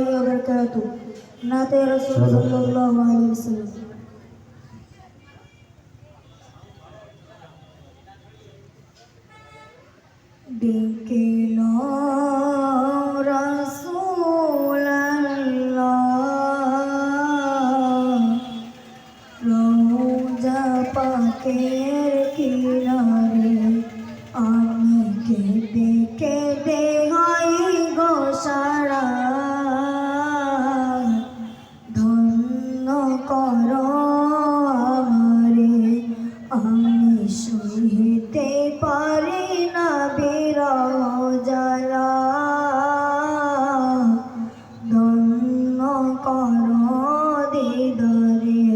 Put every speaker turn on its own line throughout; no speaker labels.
warahmatullahi wabarakatuh. Nate Rasul sallallahu alaihi wasallam. Dikilo Rasulullah রওজা পাকের কিনারে আমি কেঁদে কেঁদে হই গো সারা ধন্য করো আমারে আমি সইতে পারি না বিরহ জ্বালা ধন্য করো দিদারে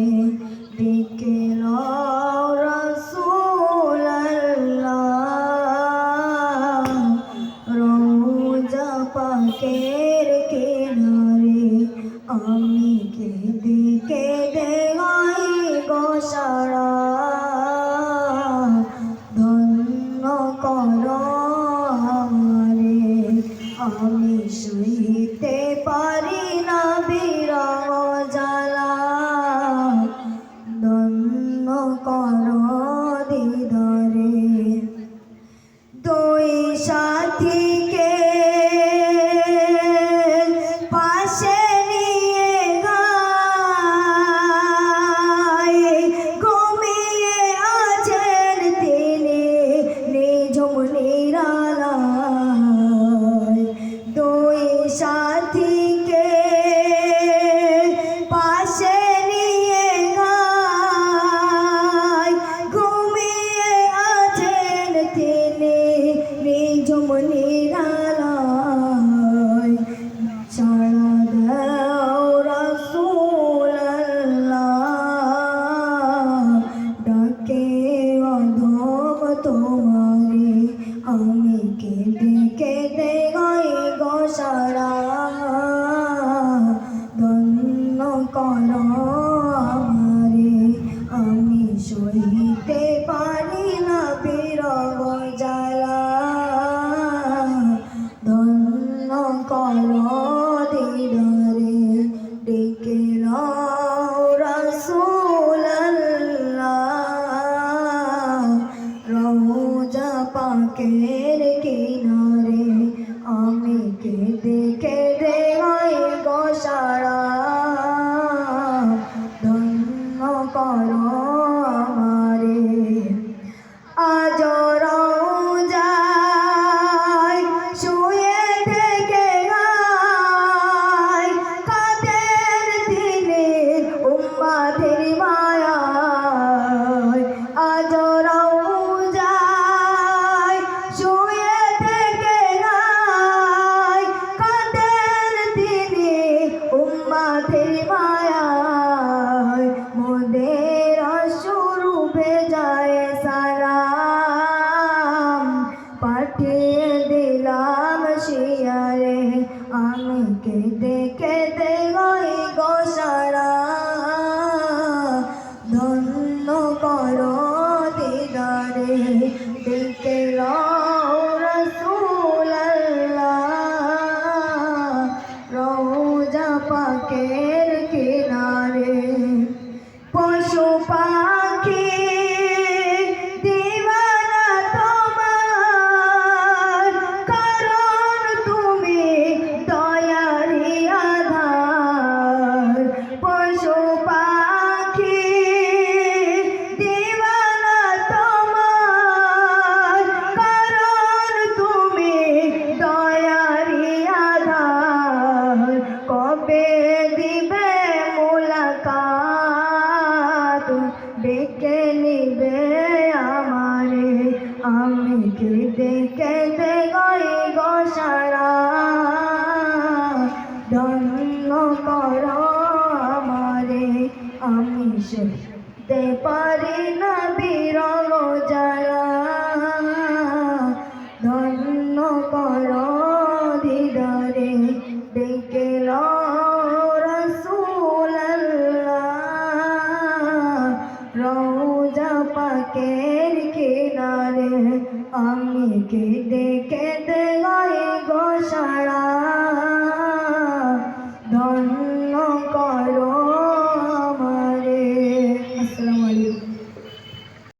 ডেকে লও রাসূলুল্লাহ রওজা পাকের কিনারে আমি কেঁদে কেঁদে হই গো সারা ধন্য করো আমারে আমি সইতে পারি না বিরহ জ্বালা ধন্য করো দিদারে দুই সাথীকে পাশে নিয়ে গায় ঘুমিয়ে আছেন তিনি নিঝুম নিরালায় দুই সাথীকে পাশে নিয়ে গায় ঘুমিয়ে আছেন তিনি নিঝুম নিরালায় সাড়া দাও রাসূলুল্লাহ ডাকে অধম তোমারে আমি কেঁদে কেঁদে হই গো সারা ধন্য করো আমারে আমি সইতে পারি না বিরহ জ্বালা ধন্য করো দিদারে ডেকে লও রাসূলুল্লাহ রওজা পাকের কিনারে আমি কেঁদে কেঁদে হই গো সারা ধন্য করো আমারে আজ রওজায় শুয়ে থেকে গায় কাদের তিনি উম্মতের মায়ায় আজ রওজায় শুয়ে থেকে গায় কাদের তিনি উম্মতের মায়ায় মোদের অশ্রুবে যায় সালাম পাঠিয়ে দিলাম শিয়ারে আমি কেঁদে কেঁদে হই গো সারা ধন্য করো দিদারে ডেকে লও রাসূলুল্লাহ রওজা পাকের কিনারে পশু পাখি দিওয়ানা তোমার কারণ তুমি দয়ারি আধার পশু পাখি দিওয়ানা তোমার কারণ তুমি দয়ারি আধার কবে দিবে মুলাকাত ডেকে নিবে আমারে আমি কেঁদে কেঁদে হই গো সারা ধন্য করো আমারে আমি সইতে পারি না বিরহ জ্বালা ধন্য করো দিদারে ডেকে লও রাসূলুল্লাহ রওজা পাকের কিনারে আমি কেঁদে কেঁদে হই গো সারা ধন্য করো